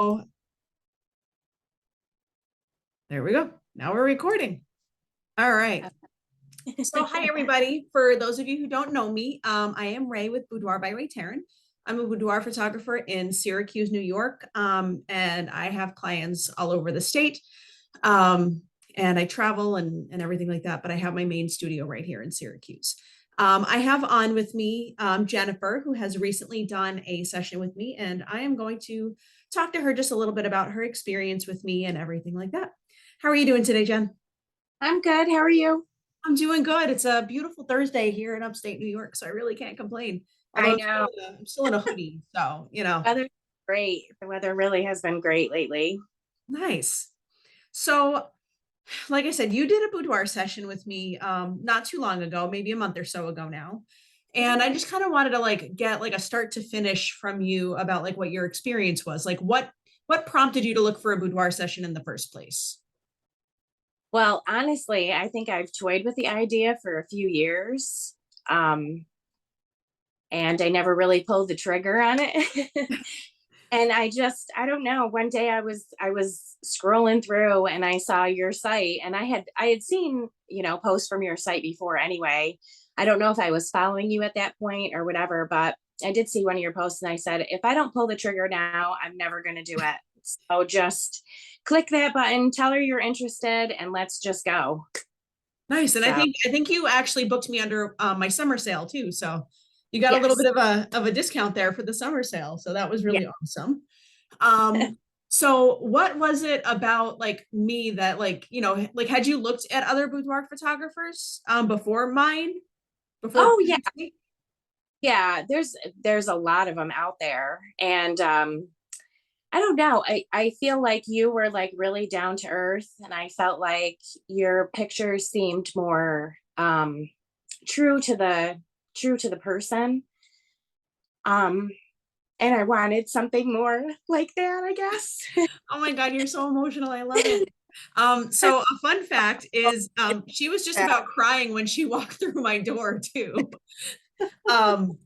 Oh, there we go. Now we're recording. All right. So hi, everybody. For those of you who don't know me, I am Rae with Boudoir by Rae Taryn. I'm a boudoir photographer in Syracuse, New York, and I have clients all over the state. And I travel and everything like that, but I have my main studio right here in Syracuse. I have on with me Jennifer, who has recently done a session with me, and I am going to talk to her just a little bit about her experience with me and everything like that. How are you doing today, Jen? I'm good. How are you? I'm doing good. It's a beautiful Thursday here in upstate New York, so I really can't complain. Although I know. I'm still in a hoodie, so Weather's great. The weather really has been great lately. nice. So, like I said, you did a boudoir session with me not too long ago, maybe a month or so ago now. And I just kind of wanted to get like a start to finish from you about like what your experience was. Like what prompted you to look for a boudoir session in the first place? Well, honestly, I think I've toyed with the idea for a few years. Um, and I never really pulled the trigger on it. And I don't know, one day I was scrolling through and I saw your site and I had seen, posts from your site before anyway. I don't know if I was following you at that point or whatever, but I did see one of your posts and I said, if I don't pull the trigger now, I'm never going to do it. So just click that button, tell her you're interested, and let's just go. Nice. And So, I think you actually booked me under my summer sale too. So you got a little yes. bit of a discount there for the summer sale. So that was Yeah. really awesome. So what was it about like me that like had you looked at other boudoir photographers before mine? Before Oh, yeah. previously? Yeah. There's a lot of them out there. And I don't know. I feel like you were like really down to earth, and I felt like your pictures seemed more true to the person. Um and I wanted something more like that, I guess. Oh my God, you're so emotional. I love it. So a fun fact is she was just about crying when she walked through my door too. Um,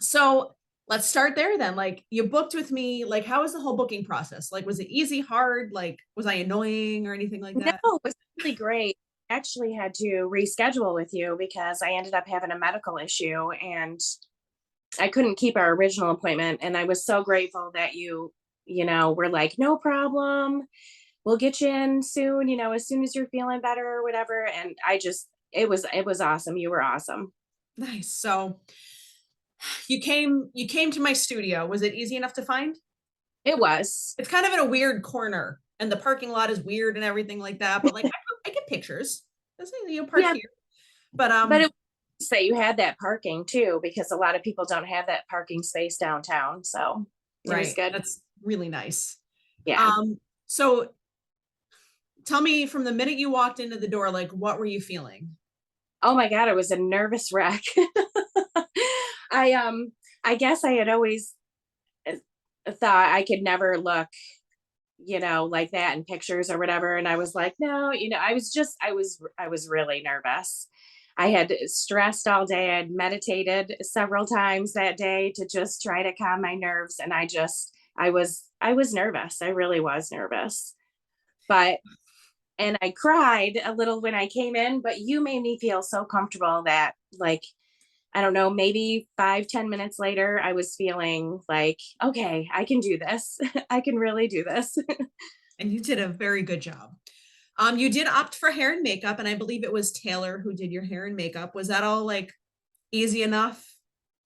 so let's start there then. Like you booked with me, like how was the whole booking process? Like was it easy, hard? Like was I annoying or anything like No, that? it was really great. I actually had to reschedule with you because I ended up having a medical issue and I couldn't keep our original appointment. And I was so grateful that you were like, no problem. We'll get you in soon, as soon as you're feeling better or whatever. And it was awesome. You were awesome. Nice. So you came to my studio. Was it easy enough to find? It was. It's kind of in a weird corner and the parking lot is weird and everything like that, but like I get pictures. That's you park Yeah, here. But but it say you had that parking too, because a lot of people don't have that parking space downtown. So it was right. good. That's really nice. Yeah. So tell me from the minute you walked into the door, like what were you feeling? Oh my God, it was a nervous wreck. I I guess I had always thought I could never look, like that in pictures or whatever. And I was like, no, I was really nervous. I had stressed all day. I had meditated several times that day to just try to calm my nerves. And I was nervous. I really was nervous. But and I cried a little when I came in, but you made me feel so comfortable that like I don't know, maybe 5, 10 minutes later, I was feeling like, okay, I can do this. I can really do this. And you did a very good job. You did opt for hair and makeup, and I believe it was Taylor who did your hair and makeup. Was that all like easy enough?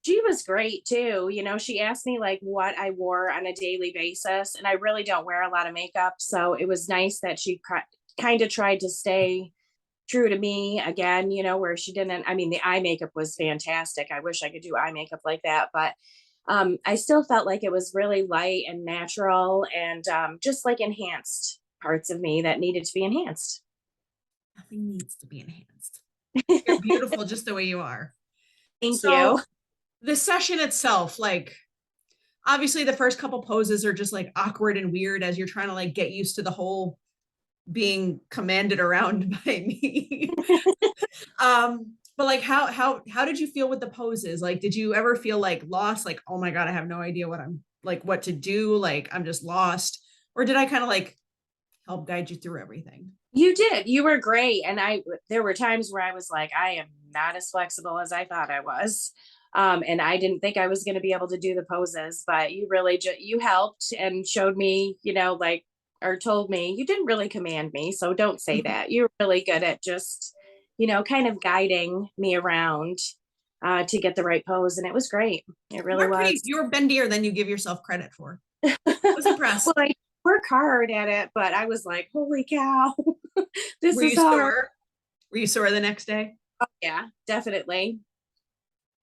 She was great too. She asked me like what I wore on a daily basis, and I really don't wear a lot of makeup. So it was nice that she kind of tried to stay true to me again, where she didn't. I mean, the eye makeup was fantastic. I wish I could do eye makeup like that, but I still felt like it was really light and natural and just like enhanced parts of me that needed to be enhanced. Nothing needs to be enhanced. You're beautiful just the way you are. Thank you. So the session itself, like obviously the first couple poses are just like awkward and weird as you're trying to like get used to the whole being commanded around by me. But like how did you feel with the poses? Like did you ever feel like lost, like oh my God, I have no idea what I'm like what to do? Like, I'm just lost. Or did I kind of like help guide you through everything? You did. You were great. And there were times where I was like, I am not as flexible as I thought I was. And I didn't think I was going to be able to do the poses, but you really, you helped and showed me, like, or told me. You didn't really command me. So don't say that. You're really good at just, kind of guiding me around to get the right pose. And it was great. It really was. You're bendier than you give yourself credit for. I was impressed. Well, I work hard at it, but I was like, holy cow, this Were is you hard. sore? Were you sore the next day? Oh, yeah, definitely.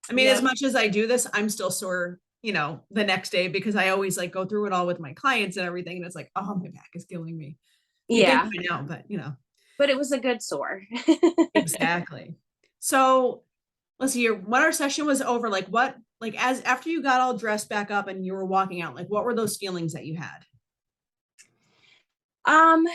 I mean, as Yep. much as I do this, I'm still sore, the next day because I always like go through it all with my clients and everything. And it's like, oh, my back is killing me. You think Yeah, by now, but but it was a good sore. exactly. So let's see here. When our session was over, like what, like as after you got all dressed back up and you were walking out, like what were those feelings that you had? Um,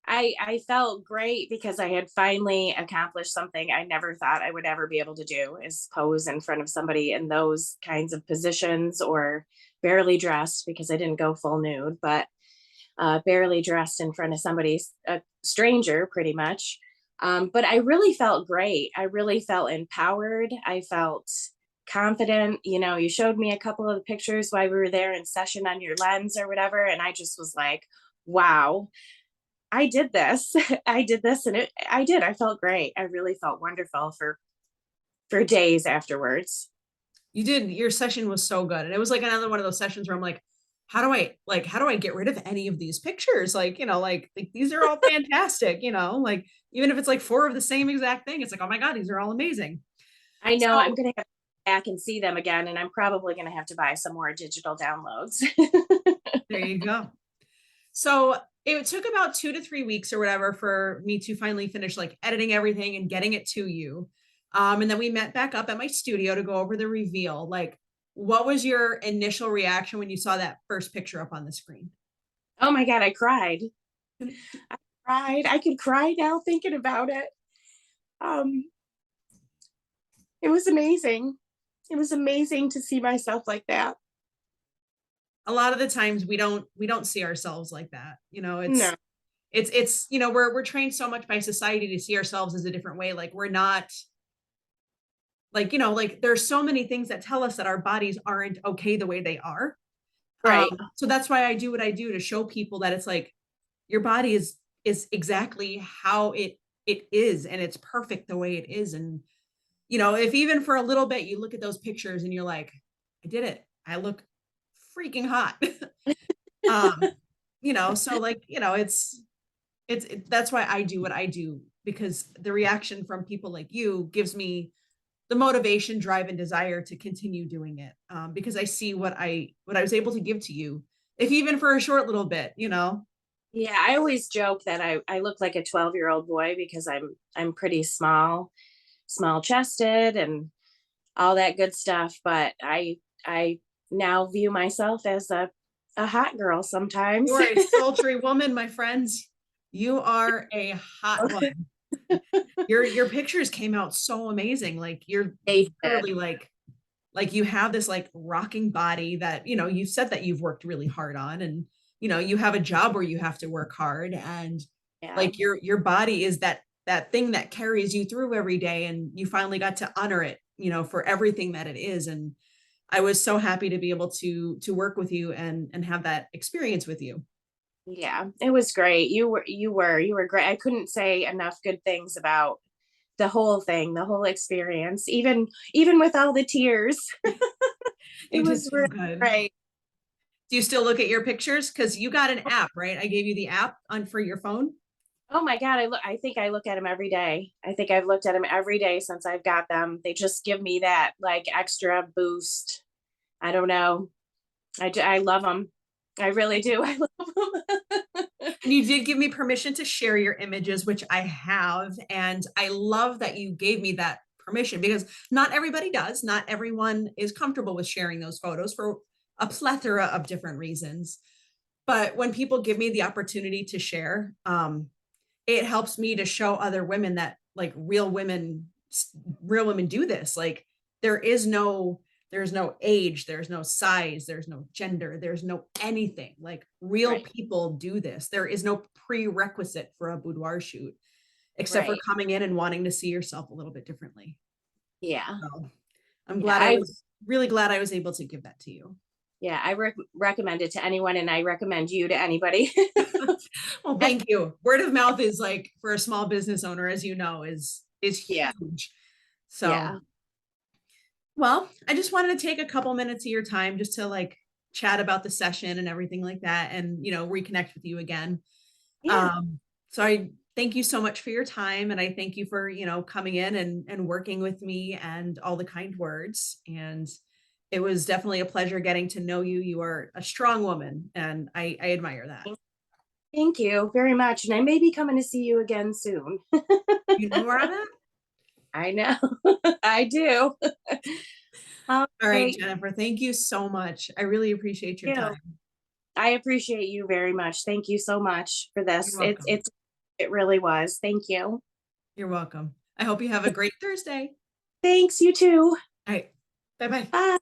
I felt great because I had finally accomplished something I never thought I would ever be able to do, is pose in front of somebody in those kinds of positions, or barely dressed, because I didn't go full nude, but barely dressed in front of somebody, a stranger pretty much. But I really felt great. I really felt empowered. I felt confident. You showed me a couple of the pictures while we were there in session on your lens or whatever. And I just was like, wow, I did this. I did this. And I did. I felt great. I really felt wonderful for days afterwards. You did. Your session was so good. And it was like another one of those sessions where I'm like, how do I get rid of any of these pictures? Like, like these are all fantastic, like even if it's like four of the same exact thing, it's like, oh my God, these are all amazing. I know I'm So going to have to go back and see them again. And I'm probably going to have to buy some more digital downloads. there you go. So it took about 2 to 3 weeks or whatever for me to finally finish like editing everything and getting it to you. And then we met back up at my studio to go over the reveal. Like, what was your initial reaction when you saw that first picture up on the screen? Oh my God, I cried. I cried. I could cry now thinking about it. Um, it was amazing. It was amazing to see myself like that. A lot of the times we don't see ourselves like that. No, It's we're trained so much by society to see ourselves as a different way. Like we're not like, like there's so many things that tell us that our bodies aren't okay the way they are. right. So that's why I do what I do, to show people that it's like your body is exactly how it is, and it's perfect the way it is. And if even for a little bit you look at those pictures and you're like, I did it, I look freaking hot. um so like, that's why I do what I do, because the reaction from people like you gives me the motivation, drive, and desire to continue doing it, because I see what I was able to give to you, if even for a short little bit. Yeah, I always joke that I look like a 12-year-old boy because I'm pretty small chested and all that good stuff. But I now view myself as a hot girl You sometimes. are a sultry woman, my friends. You are a hot one. Your pictures came out so amazing. Like you're They did. literally like you have this like rocking body that, you said that you've worked really hard on, and you have a job where you have to work hard, and Yeah. like your body is that thing that carries you through every day, and you finally got to honor it, for everything that it is. And I was so happy to be able to work with you and have that experience with you. Yeah, it was great. You were great. I couldn't say enough good things about the whole thing, the whole experience, even with all the tears. It You did was so really good. great. Do you still look at your pictures? Because you got an app, right? I gave you the app on for your phone. Oh my God, I think I look at them every day. I think I've looked at them every day since I've got them. They just give me that like extra boost. I don't know. I love them. I really do. I love them. And you did give me permission to share your images, which I have. And I love that you gave me that permission, because not everybody does. Not everyone is comfortable with sharing those photos for a plethora of different reasons. But when people give me the opportunity to share, it helps me to show other women that like real women do this. Like there is no There's no age, there's no size, there's no gender, there's no anything. Like real Right. people do this. There is no prerequisite for a boudoir shoot except for Right. coming in and wanting to see yourself a little bit differently. Yeah. So I'm Yeah. glad I was really glad I was able to give that to you. Yeah. I recommend it to anyone, and I recommend you to anybody. Well, thank you. Word of mouth is like for a small business owner, as you know, is Yeah. huge. So, Yeah. well, I just wanted to take a couple minutes of your time just to like chat about the session and everything like that and, reconnect with you again. Yeah. So I thank you so much for your time and I thank you for, coming in and working with me and all the kind words. And it was definitely a pleasure getting to know you. You are a strong woman and I admire that. Thank you very much. And I may be coming to see you again soon. You know where I'm at? I know. I do. All All right, right. Jennifer, thank you so much. I really appreciate your You. time. I appreciate you very much. Thank you so much for You're this. welcome. It really was. Thank you. You're welcome. I hope you have a great Thursday. Thanks, you too. All right. Bye-bye. Bye.